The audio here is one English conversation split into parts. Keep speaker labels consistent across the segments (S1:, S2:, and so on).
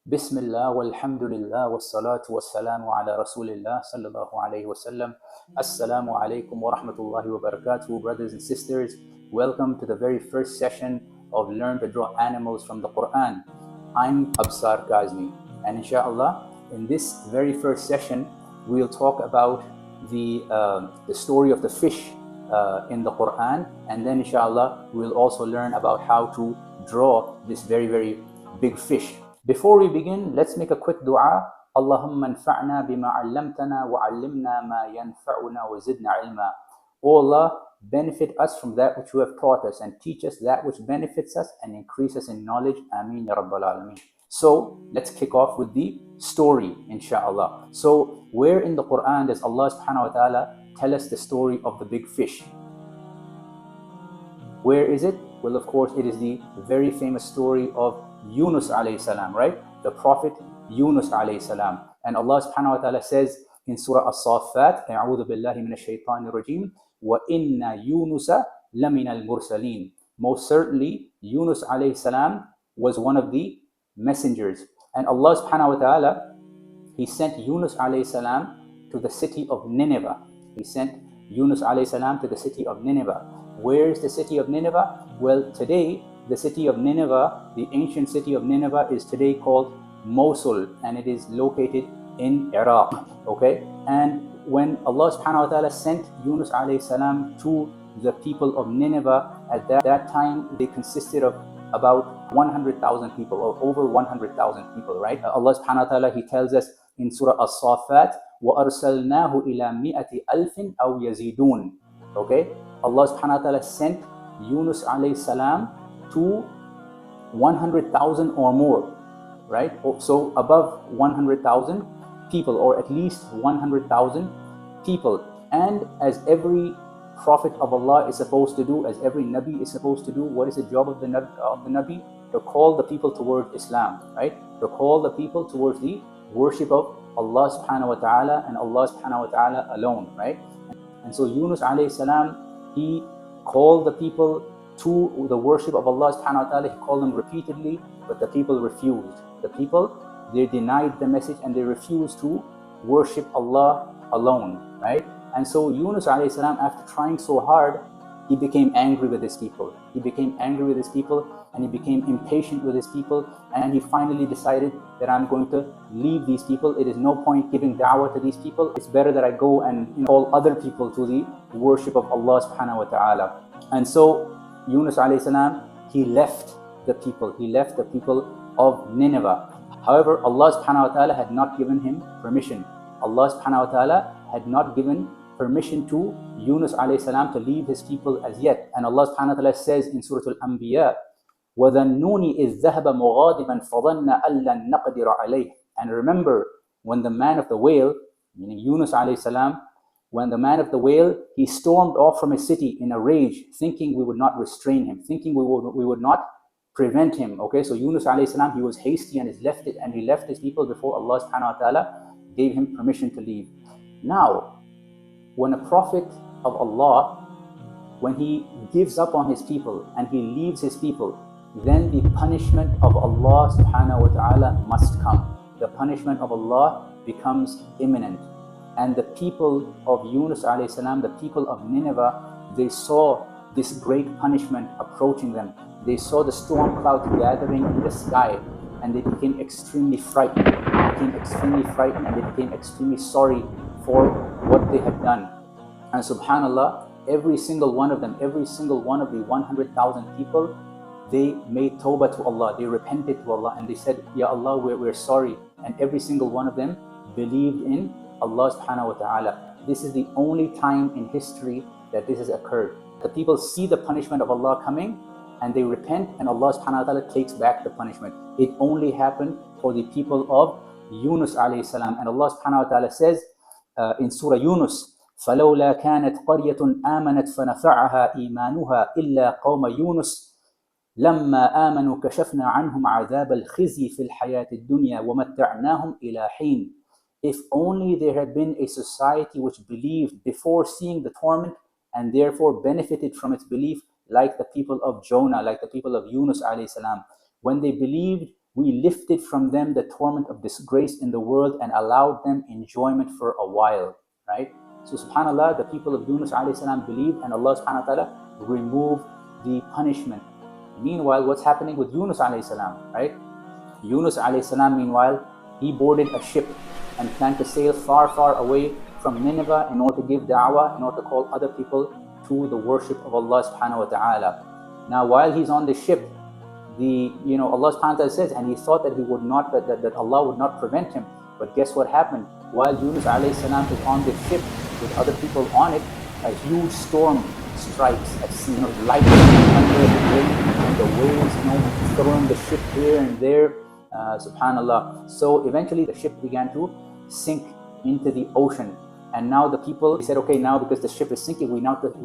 S1: Bismillah walhamdulillah wassalatu wassalamu ala rasulillah sallallahu alayhi wasallam. Assalamu alaikum wa rahmatullahi wa barakatuh. Brothers and sisters, welcome to the very first session of Learn to Draw Animals from the Qur'an. I'm Absar Kazmi, and inshallah, in this very first session, we'll talk about the story of the fish in the Qur'an, and then inshallah, we'll also learn about how to draw this very, very big fish. Before we begin, let's make a quick dua. Allahumma anfa'na bima 'allamtana wa 'allimna ma yanfa'una wa zidna ilma. O Allah, benefit us from that which you have taught us and teach us that which benefits us and increase us in knowledge. Ameen ya Rabbal Alameen. So let's kick off with the story, inshallah. So where in the Quran does Allah subhanahu wa ta'ala tell us the story of the big fish? Where is it? Well, of course, it is the very famous story of Yunus alayhi salam, right? The Prophet Yunus alayhi salam. And Allah subhanahu wa ta'ala says in Surah As-Saffat, A'udhu billahi minash shaitanir rajim, wa inna Yunusa lamina al-mursaleen. Most certainly, Yunus alayhi salam was one of the messengers. And Allah subhanahu wa ta'ala, He sent Yunus alayhi salam to the city of Nineveh. He sent Yunus alayhi salam to the city of Nineveh. Where is the city of Nineveh? Well, today, the city of Nineveh, the ancient city of Nineveh, is today called Mosul, and it is located in Iraq. Okay? And when Allah subhanahu wa ta'ala sent Yunus alayhi salam to the people of Nineveh, at that time they consisted of about 100,000 people, or over 100,000 people, right? Allah subhanahu wa ta'ala, He tells us in Surah As-Saffat, وَأَرْسَلْنَاهُ إِلَى مِئَةِ أَلْفٍ أَوْ يَزِيدُونَ. Okay? Allah subhanahu wa ta'ala sent Yunus alayhi salam to 100,000 or more, right? So above 100,000 people, or at least 100,000 people. And as every prophet of Allah is supposed to do, as every Nabi is supposed to do, what is the job of the Nabi? To call the people towards Islam, right? To call the people towards the worship of Allah subhanahu wa ta'ala and Allah subhanahu wa ta'ala alone, right? And so Yunus alayhi salam, he called the people to the worship of Allah subhanahu wa ta'ala. He called them repeatedly, but the people refused. The people, they denied the message and they refused to worship Allah alone, right? And so Yunus alayhi salam, after trying so hard, he became angry with his people. He became angry with his people, and he became impatient with his people, and he finally decided that I'm going to leave these people. It is no point giving da'wah to these people. It's better that I go and call other people to the worship of Allah subhanahu wa ta'ala. And so Yunus alayhi salam, he left the people. He left the people of Nineveh. However, Allah subhanahu wa ta'ala had not given him permission. Allah subhanahu wa ta'ala had not given permission to Yunus alayhi salam to leave his people as yet. And Allah subhanahu wa ta'ala says in Surah Al-Anbiya, وَذَنُّونِ إِذْ ذَهَبَ مُغَاضِبًا فَظَنَّ أَلَّن نَقْدِرَ عَلَيْهِ. And remember, when the man of the whale, meaning Yunus alayhi salam, when the man of the whale, he stormed off from his city in a rage, thinking we would not restrain him, thinking we would not prevent him. Okay, so Yunus alayhi salam, he was hasty and he left his people before Allah subhanahu wa ta'ala gave him permission to leave. Now, when a prophet of Allah, when he gives up on his people and he leaves his people, then the punishment of Allah subhanahu wa ta'ala must come. The punishment of Allah becomes imminent. And the people of Yunus alayhi salam, the people of Nineveh, they saw this great punishment approaching them. They saw the storm clouds gathering in the sky, and they became extremely frightened. And they became extremely sorry for what they had done. And subhanallah, every single one of the 100,000 people, they made tawbah to Allah. They repented to Allah and they said, Ya Allah, we're sorry. And every single one of them believed in Allah subhanahu wa ta'ala. This is the only time in history that this has occurred. The people see the punishment of Allah coming and they repent, and Allah subhanahu wa ta'ala takes back the punishment. It only happened for the people of Yunus alayhi salam. And Allah subhanahu wa ta'ala says in Surah Yunus, فَلَوْلَا كَانَتْ قَرْيَةٌ آمَنَتْ فَنَفَعَهَا إِيمَانُهَا إِلَّا قَوْمَ يُونُسَ لَمَّا آمَنُوا كَشَفْنَا عَنْهُمْ عَذَابَ الْخِزْيِ فِي الْحَيَاةِ الدُّنْيَا وَمَتَّعْنَاهُمْ إِلَى حِينٍ. If only there had been a society which believed before seeing the torment and therefore benefited from its belief, like the people of Jonah, like the people of Yunus alayhi salam. When they believed, we lifted from them the torment of disgrace in the world and allowed them enjoyment for a while, right? So subhanAllah, the people of Yunus alayhi salam believed, and Allah subhanahu wa ta'ala removed the punishment. Meanwhile, what's happening with Yunus alayhi salam, right? Yunus alayhi salam, meanwhile, he boarded a ship and planned to sail far, far away from Nineveh in order to give da'wah, in order to call other people to the worship of Allah subhanahu wa ta'ala. Now, while he's on the ship, Allah subhanahu wa ta'ala says, and he thought that he would not, that Allah would not prevent him. But guess what happened? While Yunus alayhi salam is on the ship with other people on it, a huge storm strikes at sea, lightning, thunder, rain, and the waves, throwing the ship here and there. Subhanallah. So eventually the ship began to sink into the ocean. And now the people, they said, okay, now because the ship is sinking, we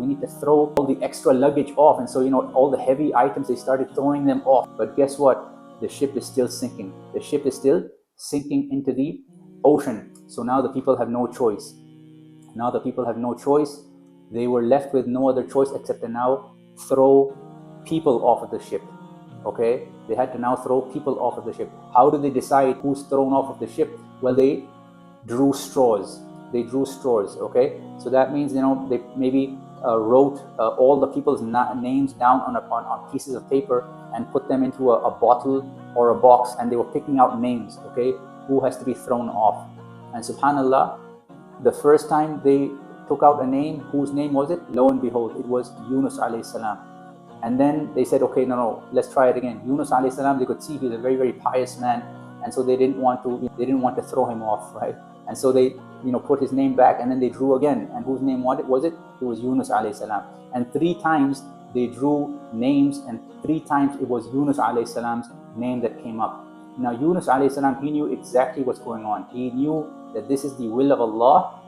S1: need to throw all the extra luggage off. And so, all the heavy items, they started throwing them off. But guess what? The ship is still sinking. The ship is still sinking into the ocean. So now the people have no choice. Now the people have no choice. They were left with no other choice except to now throw people off of the ship. Okay? They had to now throw people off of the ship. How do they decide who's thrown off of the ship? Well, they drew straws. They drew straws, okay? So that means, they maybe wrote all the people's names down on pieces of paper and put them into a bottle or a box, and they were picking out names, okay? Who has to be thrown off. And subhanAllah, the first time they took out a name, whose name was it? Lo and behold, it was Yunus alayhi salam. And then they said, okay, no, let's try it again. Yunus alayhi salam, they could see he was a very, very pious man, and so they didn't want to throw him off, right? And so they, put his name back, and then they drew again. And whose name was it? It was Yunus alayhi salam. And 3 times they drew names, and 3 times it was Yunus alayhi salam's name that came up. Now Yunus alayhi salam, he knew exactly what's going on. He knew that this is the will of Allah,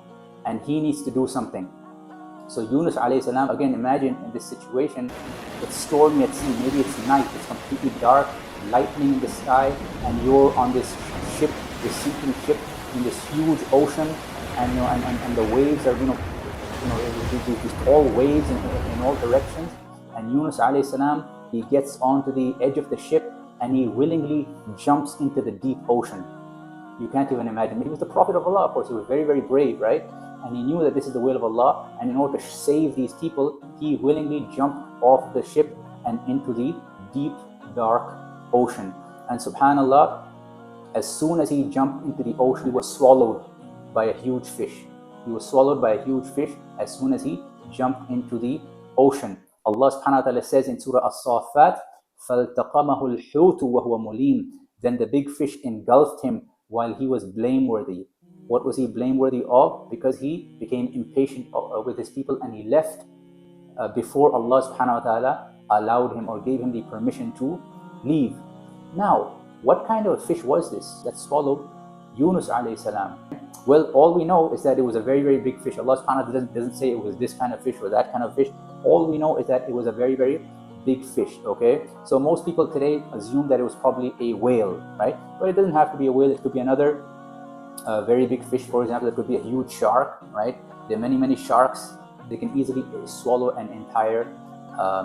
S1: and he needs to do something. So Yunus alayhi salam, again, imagine in this situation, it's stormy at sea, maybe it's night, it's completely dark, lightning in the sky, and you're on this ship, this sinking ship, in this huge ocean, and the waves are, these tall waves in all directions. And Yunus alayhi salam, he gets onto the edge of the ship, and he willingly jumps into the deep ocean. You can't even imagine. He was the Prophet of Allah, of course. He was very, very brave, right? And he knew that this is the will of Allah. And in order to save these people, he willingly jumped off the ship and into the deep, dark ocean. And subhanAllah, as soon as he jumped into the ocean, he was swallowed by a huge fish. He was swallowed by a huge fish as soon as he jumped into the ocean. Allah subhanahu wa ta'ala says in Surah As-Saffat, فَالْتَقَمَهُ الْحُوتُ وَهُوَ مُلِيمٌ. Then the big fish engulfed him while he was blameworthy. What was he blameworthy of? Because he became impatient with his people, and he left before Allah subhanahu wa ta'ala allowed him or gave him the permission to leave. Now, what kind of a fish was this that swallowed Yunus alayhi salam? Well, all we know is that it was a very, very big fish. Allah subhanahu wa ta'ala doesn't say it was this kind of fish or that kind of fish. All we know is that it was a very, very big fish, okay? So most people today assume that it was probably a whale, right? But it doesn't have to be a whale. It could be another very big fish. For example, it could be a huge shark, right? There are many, many sharks. They can easily swallow an entire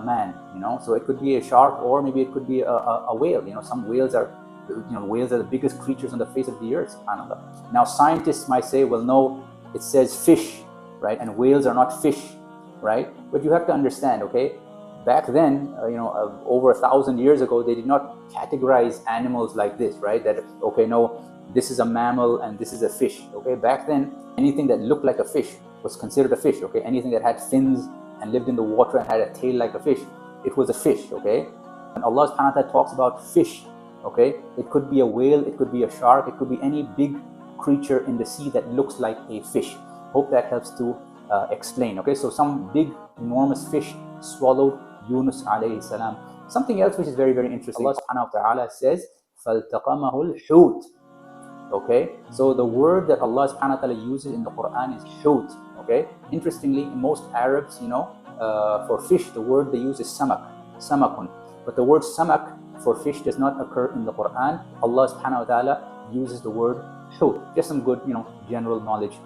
S1: man, So it could be a shark, or maybe it could be a whale. Some whales are, whales are the biggest creatures on the face of the earth, subhanAllah. Now scientists might say, well, no, it says fish, right? And whales are not fish, right? But you have to understand, okay? Back then, over 1,000 years ago, they did not categorize animals like this, right? That, okay, no, this is a mammal and this is a fish, okay? Back then, anything that looked like a fish was considered a fish, okay? Anything that had fins and lived in the water and had a tail like a fish, it was a fish, okay? And Allah subhanahu wa ta'ala talks about fish, okay? It could be a whale, it could be a shark, it could be any big creature in the sea that looks like a fish. Hope that helps to explain, okay? So some big, enormous fish swallowed Yunus alayhi salam. Something else which is very, very interesting. Allah subhanahu wa ta'ala says, فَالْتَقَمَهُ الْحُوتُ. Okay, so the word that Allah subhanahu wa ta'ala uses in the Qur'an is hut. Okay, interestingly, most Arabs, for fish, the word they use is samak, samakun. But the word samak for fish does not occur in the Qur'an. Allah subhanahu wa ta'ala uses the word hut. Just some good, general knowledge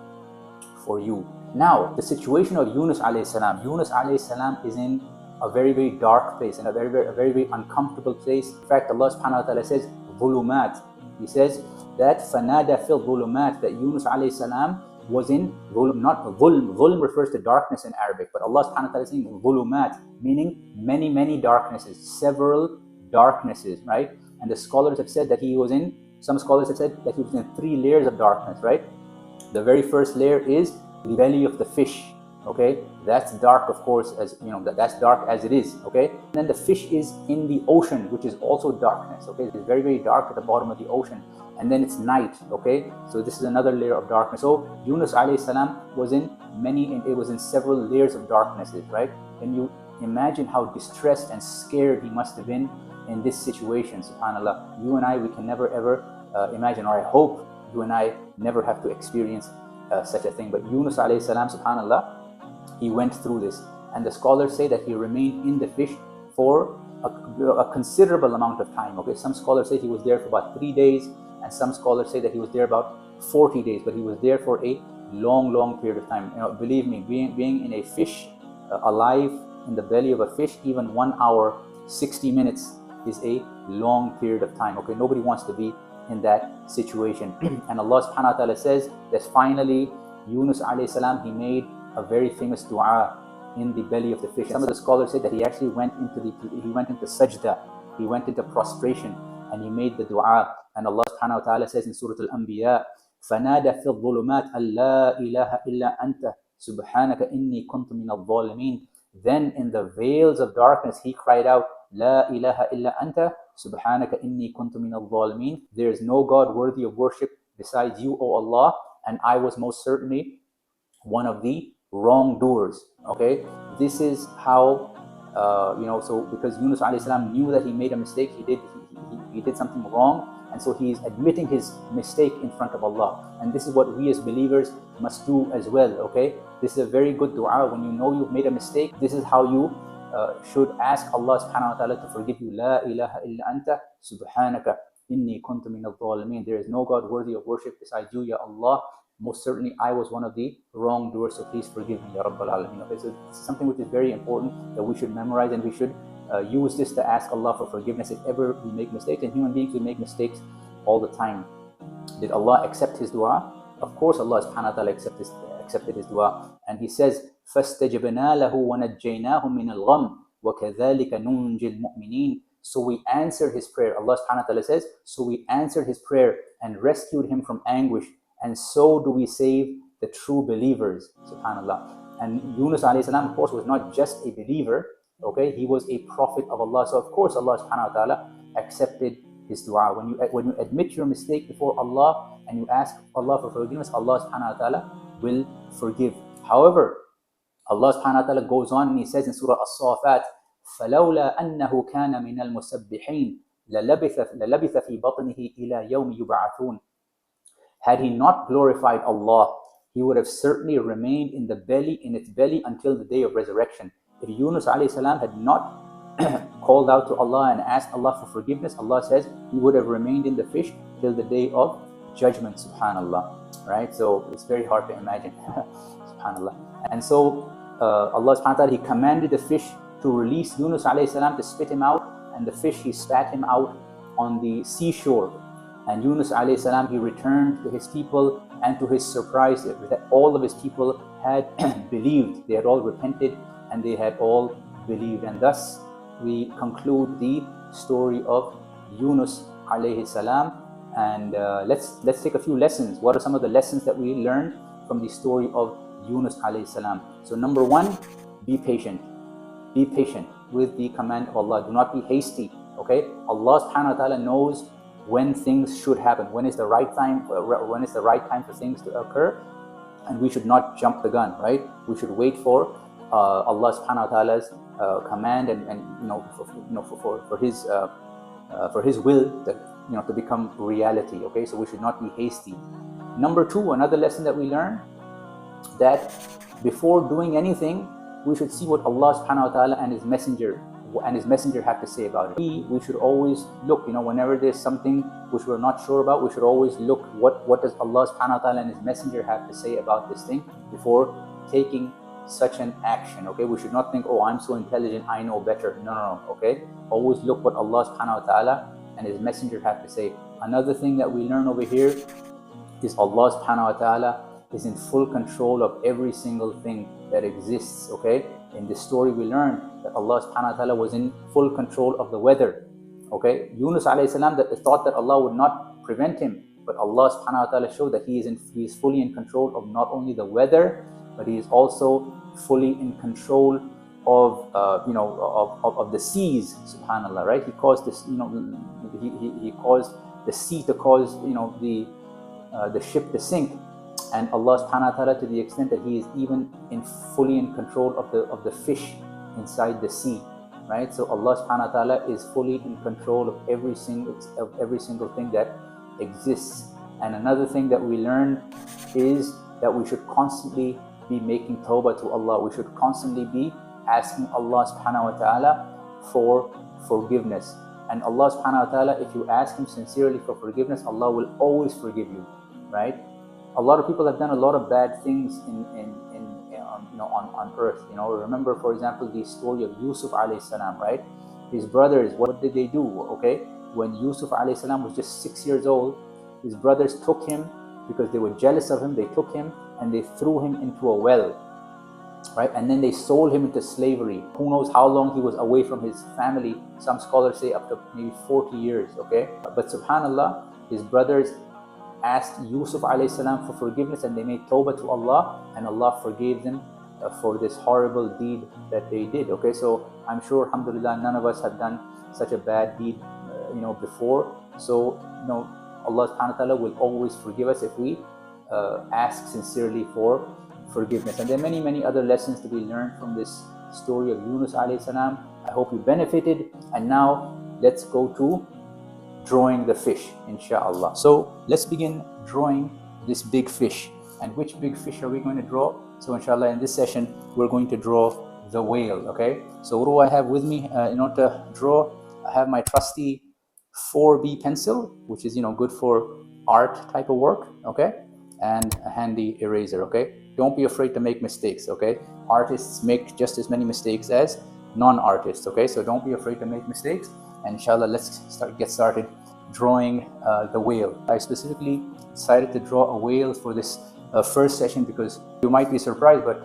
S1: for you. Now, the situation of Yunus alayhi salam. Yunus alayhi salam is in a very, very dark place, in a very, very uncomfortable place. In fact, Allah subhanahu wa ta'ala says, dhulumat. He says that fanada fil dhulumat, that Yunus alayhi salam was in dhulm, not dhulm. Dhulm refers to darkness in Arabic, but Allah subhanahu wa ta'ala is saying dhulumat, meaning many darknesses, several darknesses, right? And the scholars have said that he was in, some scholars have said that he was in 3 layers of darkness, right? The very first layer is the belly of the fish, okay? That's dark, of course, as you know, that's dark as it is, okay? And then the fish is in the ocean, which is also darkness, okay? It's very dark at the bottom of the ocean. And then it's night, okay? So this is another layer of darkness. So Yunus alayhi salam was in several layers of darknesses, right? Can you imagine how distressed and scared he must have been in this situation? SubhanAllah. You and I, we can never ever imagine, or I hope you and I never have to experience such a thing. But Yunus alayhi salam, SubhanAllah, he went through this. And the scholars say that he remained in the fish for a considerable amount of time, okay? Some scholars say he was there for about 3 days, and some scholars say that he was there about 40 days, but he was there for a long period of time. You know, believe me, being in a fish, alive in the belly of a fish, even 1 hour, 60 minutes is a long period of time, okay? Nobody wants to be in that situation. And Allah subhanahu wa ta'ala says that finally Yunus alayhi salam, he made a very famous dua in the belly of the fish. Some of the scholars say that he actually went into sajda, he went into prostration, and he made the dua. And Allah subhanahu wa ta'ala says in Surah Al-Anbiya, فَنَادَ فِي الظُّلُمَاتِ أَن لَا إِلَهَ إِلَّا أَنْتَ سُبْحَانَكَ إِنِّي كُنْتُ مِنَ الظَّالِمِينَ. Then in the veils of darkness he cried out, لَا إِلَهَ إِلَّا أَنْتَ سُبْحَانَكَ إِنِّي كُنْتُ مِنَ الظَّالِمِينَ. There is no God worthy of worship besides you, O Allah, and I was most certainly one of the wrongdoers. Okay, this is how so because Yunus alayhi salam knew that he made a mistake, he did something wrong, and so he is admitting his mistake in front of Allah. And this is what we as believers must do as well. Okay, this is a very good dua. When you know you've made a mistake, this is how you should ask Allah subhanahu wa ta'ala to forgive you. La ilaha illa anta subhanaka inni kuntu min al-zalimin. There is no God worthy of worship besides you, Ya Allah. Most certainly I was one of the wrongdoers, so please forgive me, Ya Rabbal Alameen. Okay, so it's something which is very important that we should memorize, and we should use this to ask Allah for forgiveness if ever we make mistakes. And human beings, we make mistakes all the time. Did Allah accept his dua? Of course Allah subhanahu wa ta'ala accepted his dua. And he says, فَاسْتَجَبْنَا لَهُ وَنَجَّيْنَاهُ مِنَ الْغَمِّ وَكَذَلِكَ نُنْجِي الْمُؤْمِنِينَ. So we answered his prayer. Allah subhanahu wa ta'ala says, so we answered his prayer and rescued him from anguish. And so do we save the true believers, subhanAllah. And Yunus alayhi salam, of course, was not just a believer, okay? He was a prophet of Allah. So of course Allah subhanahu wa ta'ala accepted his dua. When you admit your mistake before Allah and you ask Allah for forgiveness, Allah subhanahu wa ta'ala will forgive. However, Allah subhanahu wa ta'ala goes on and he says in Surah As-Safat, فَلَوْلَا أَنَّهُ كَانَ مِنَ الْمُسَبِّحِينَ لَلَبِثَ فِي بَطْنِهِ إِلَى يَوْمِ يُبْعَثُونَ. Had he not glorified Allah, he would have certainly remained in its belly until the day of resurrection. If Yunus alayhi salam had not called out to Allah and asked Allah for forgiveness, Allah says he would have remained in the fish till the day of judgment, subhanallah. Right? So it's very hard to imagine, subhanallah. And so Allah subhanahu wa ta'ala, he commanded the fish to release Yunus alayhi salam, to spit him out, and the fish, he spat him out on the seashore. And Yunus alayhi salam, he returned to his people, and to his surprise, that all of his people had believed. They had all repented and they had all believed. And thus we conclude the story of Yunus alayhi salam. And let's take a few lessons. What are some of the lessons that we learned from the story of Yunus alayhi salam? So number one, be patient. Be patient with the command of Allah. Do not be hasty. Okay, Allah subhanahu wa ta'ala knows when things should happen, when is the right time for things to occur, and we should not jump the gun, right? We should wait for Allah subhanahu wa ta'ala's command and for his will to become reality. Okay, so we should not be hasty. Number two, another lesson that we learn, that before doing anything, we should see what Allah subhanahu wa ta'ala and his messenger have to say about it. We should always look, whenever there's something which we're not sure about, we should always look what does Allah subhanahu wa ta'ala and his messenger have to say about this thing before taking such an action. Okay, we should not think, oh, I'm so intelligent, I know better. No. Okay, always look what Allah subhanahu wa ta'ala and His Messenger have to say. Another thing that we learn over here is Allah subhanahu wa ta'ala is in full control of every single thing that exists, okay? In this story we learn that Allah subhanahu wa ta'ala was in full control of the weather, okay? Yunus alayhi salam thought that Allah would not prevent him, but Allah subhanahu wa ta'ala showed that He is fully in control of not only the weather, but He is also fully in control of of the seas, subhanallah, right? He caused this, he caused the sea to cause, the ship to sink. And Allah subhanahu wa ta'ala, to the extent that He is even fully in control of the fish inside the sea, right? So Allah subhanahu wa ta'ala is fully in control of every single thing that exists. And another thing that we learn is that we should constantly be making tawbah to Allah. We should constantly be asking Allah subhanahu wa ta'ala for forgiveness. And Allah subhanahu wa ta'ala, if you ask Him sincerely for forgiveness, Allah will always forgive you, right? A lot of people have done a lot of bad things on earth. Remember, for example, the story of Yusuf alayhi salam, right? His brothers, what did they do? Okay, when Yusuf alayhi salam was just 6 years old, his brothers took him because they were jealous of him. They took him and they threw him into a well, right? And then they sold him into slavery. Who knows how long he was away from his family? Some scholars say up to maybe 40 years. Okay, but subhanallah, his brothers asked Yusuf alayhi salam for forgiveness, and they made tawbah to Allah, and Allah forgave them for this horrible deed that they did. Okay, so I'm sure, alhamdulillah, none of us have done such a bad deed before. So Allah subhanahu wa ta'ala will always forgive us if we ask sincerely for forgiveness. And there are many other lessons to be learned from this story of Yunus alayhi salam. I hope you benefited. And now let's go to drawing the fish, inshallah. So let's begin drawing this big fish. And which big fish are we going to draw? So inshallah, in this session we're going to draw the whale. Okay, so what do I have with me in order to draw? I have my trusty 4B pencil, which is good for art type of work, okay, and a handy eraser. Okay, don't be afraid to make mistakes. Okay, artists make just as many mistakes as non-artists. Okay, so don't be afraid to make mistakes. And inshallah, let's get started drawing the whale. I specifically decided to draw a whale for this first session because you might be surprised, but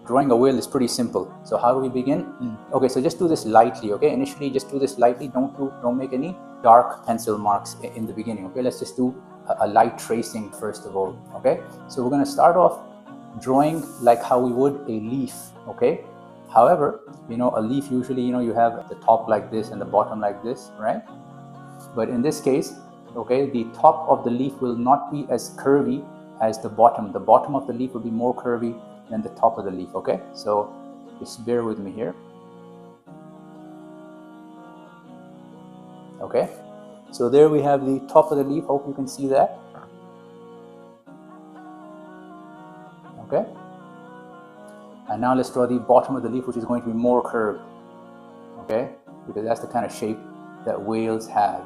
S1: drawing a whale is pretty simple. So how do we begin? Okay, so just do this lightly. Okay, initially just do this lightly. Don't make any dark pencil marks in the beginning. Okay, let's just do a light tracing first of all. Okay, so we're going to start off drawing like how we would a leaf. Okay, however, a leaf usually, you have the top like this and the bottom like this, right? But in this case, okay, the top of the leaf will not be as curvy as the bottom. The bottom of the leaf will be more curvy than the top of the leaf. Okay, so just bear with me here. Okay, so there we have the top of the leaf. Hope you can see that. Okay, and now let's draw the bottom of the leaf, which is going to be more curved. Okay, because that's the kind of shape that whales have.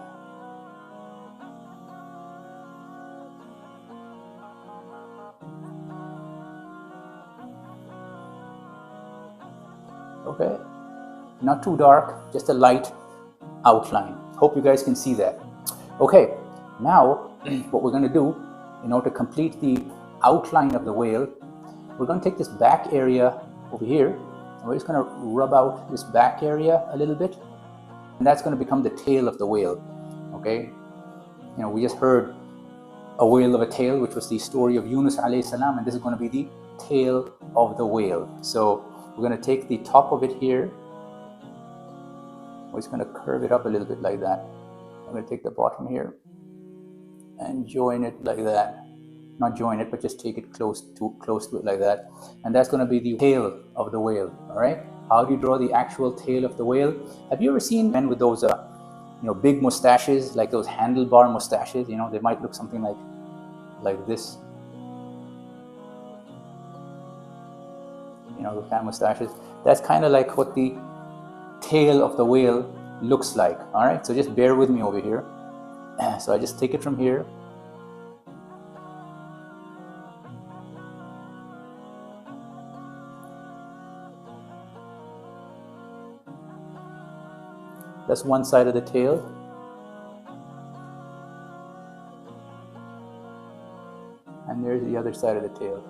S1: Okay, not too dark, just a light outline. Hope you guys can see that. Okay, now what we're going to do in order to complete the outline of the whale, we're going to take this back area over here and we're just going to rub out this back area a little bit, and that's going to become the tail of the whale. Okay, we just heard a whale of a tale, which was the story of Yunus alayhi salam, and this is going to be the tail of the whale. So we're going to take the top of it here. We're just going to curve it up a little bit like that. I'm going to take the bottom here and join it like that. Not join it, but just take it close to it like that. And that's going to be the tail of the whale. All right. How do you draw the actual tail of the whale? Have you ever seen men with those, big mustaches, like those handlebar mustaches? They might look something like this. Those kind of mustaches. That's kind of like what the tail of the whale looks like. All right, so just bear with me over here. So I just take it from here. That's one side of the tail. And there's the other side of the tail.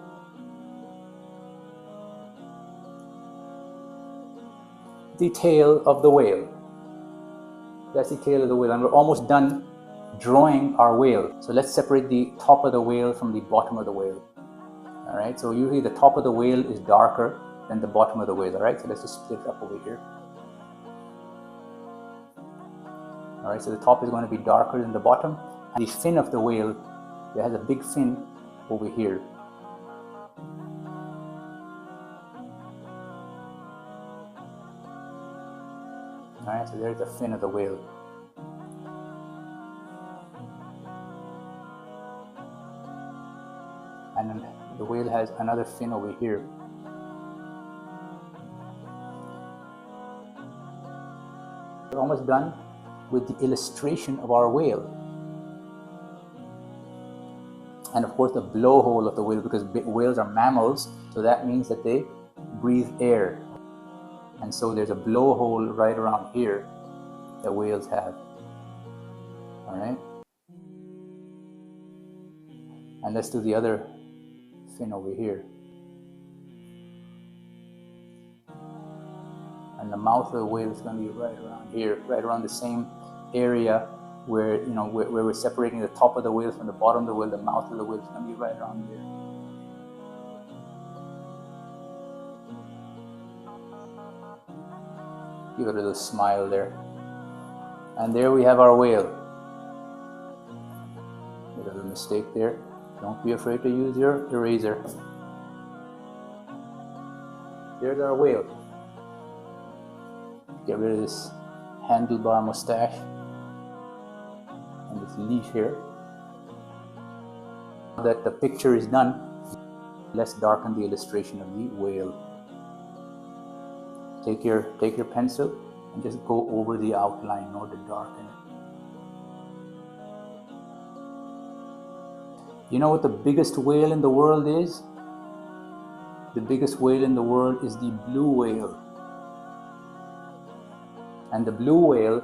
S1: The tail of the whale. That's the tail of the whale, and we're almost done drawing our whale. So let's separate the top of the whale from the bottom of the whale. All right, so usually the top of the whale is darker than the bottom of the whale. All right, so let's just split it up over here. All right, so the top is going to be darker than the bottom. And the fin of the whale, it has a big fin over here. All right, so there's the fin of the whale. And then the whale has another fin over here. We're almost done with the illustration of our whale. And of course the blowhole of the whale, because whales are mammals, so that means that they breathe air. And so there's a blowhole right around here that whales have. All right. And let's do the other fin over here. And the mouth of the whale is going to be right around here, right around the same area where, you know, where we're separating the top of the whale from the bottom of the whale. The mouth of the whale is going to be right around there. Give it a little smile there. And there we have our whale. Made a little mistake there. Don't be afraid to use your eraser. There's our whale. Get rid of this handlebar mustache and this leash here. Now that the picture is done, let's darken the illustration of the whale. Take your pencil and just go over the outline in order to darken it. You know what the biggest whale in the world is? The biggest whale in the world is the blue whale. And the blue whale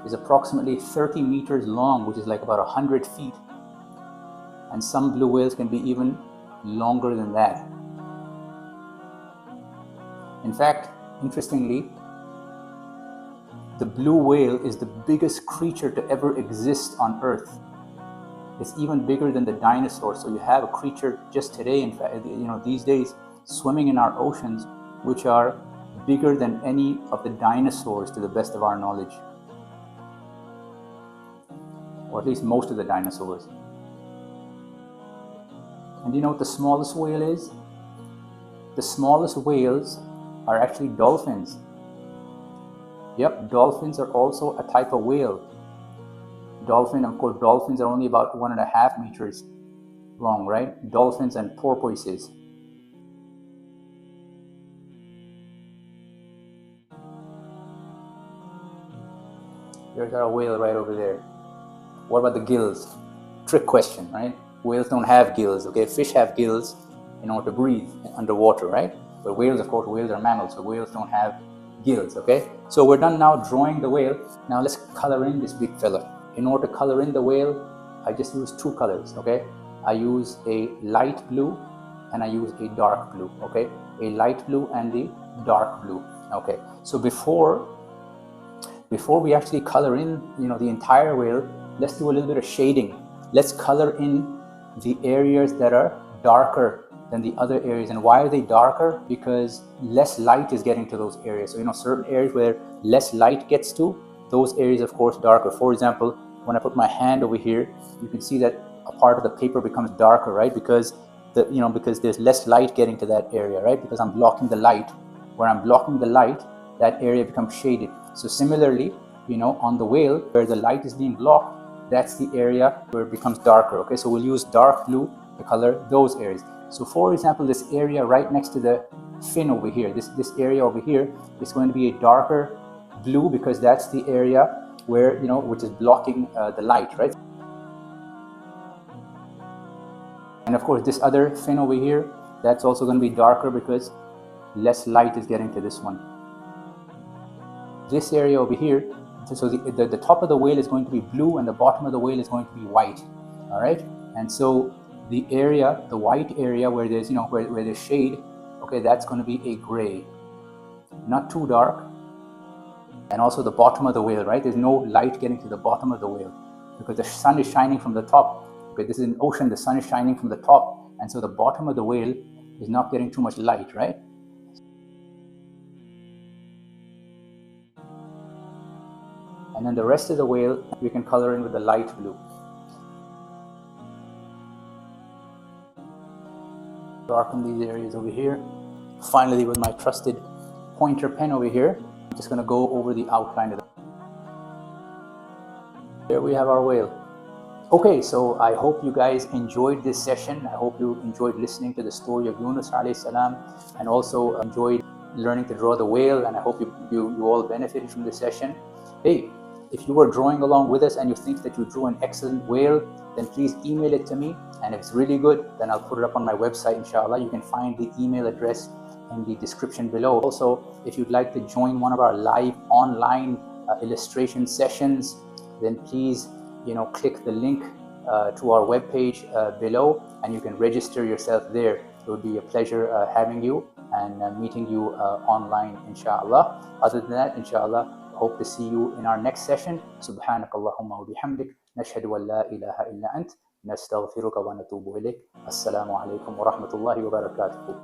S1: is approximately 30 meters long, which is like about 100 feet. And some blue whales can be even longer than that. In fact, interestingly, the blue whale is the biggest creature to ever exist on Earth. It's even bigger than the dinosaurs. So you have a creature just today, in fact, you know, these days, swimming in our oceans, which are bigger than any of the dinosaurs to the best of our knowledge. Or at least most of the dinosaurs. And do you know what the smallest whale is? The smallest whales are actually dolphins. Yep, dolphins are also a type of whale. Of course, dolphins are only about 1.5 meters long, right? Dolphins and porpoises. There's our whale right over there. What about the gills? Trick question, right? Whales don't have gills, okay? Fish have gills in order to breathe underwater, right? But whales, of course, whales are mammals, so whales don't have gills, okay? So we're done now drawing the whale. Now let's color in this big fella. In order to color in the whale, I just use two colors, okay? I use a light blue and I use a dark blue, okay? A light blue and the dark blue, okay? So before we actually color in, you know, the entire whale, let's do a little bit of shading. Let's color in the areas that are darker than the other areas. And why are they darker? Because less light is getting to those areas. So, you know, certain areas where less light gets to, those areas, of course, darker. For example, when I put my hand over here, you can see that a part of the paper becomes darker, right? Because because there's less light getting to that area, right? Because I'm blocking the light. Where I'm blocking the light, that area becomes shaded. So similarly, you know, on the whale, where the light is being blocked, that's the area where it becomes darker, okay? So we'll use dark blue to color those areas. So for example, this area right next to the fin over here, this area over here is going to be a darker blue because that's the area where, you know, which is blocking the light, right? And of course, this other fin over here, that's also going to be darker because less light is getting to this one. This area over here, so the top of the whale is going to be blue and the bottom of the whale is going to be white, all right? And so the area, the white area where there's, where there's shade, okay, that's going to be a gray, not too dark. And also the bottom of the whale, right? There's no light getting to the bottom of the whale because the sun is shining from the top. Okay, this is an ocean, the sun is shining from the top, and so the bottom of the whale is not getting too much light, right? And then the rest of the whale, we can color in with the light blue. Darken these areas over here. Finally, with my trusted pointer pen over here, I'm just going to go over the outline of it. There we have our whale. Okay, so I hope you guys enjoyed this session. I hope you enjoyed listening to the story of Yunus alayhi salam, and also enjoyed learning to draw the whale, and I hope you all benefited from this session. Hey, if you were drawing along with us and you think that you drew an excellent whale, then please email it to me, and if it's really good, then I'll put it up on my website, inshallah. You can find the email address in the description below. Also, if you'd like to join one of our live online illustration sessions, then please click the link to our webpage below, and you can register yourself there. It would be a pleasure having you and meeting you online, inshallah. Other than that, inshallah, hope to see you in our next session. Subhanakallahumma wa bihamdik, nashhadu an la ilaha illa ant, nastaghfiruka wa natubu ilayk. Assalamu alaikum wa rahmatullahi wa barakatuh.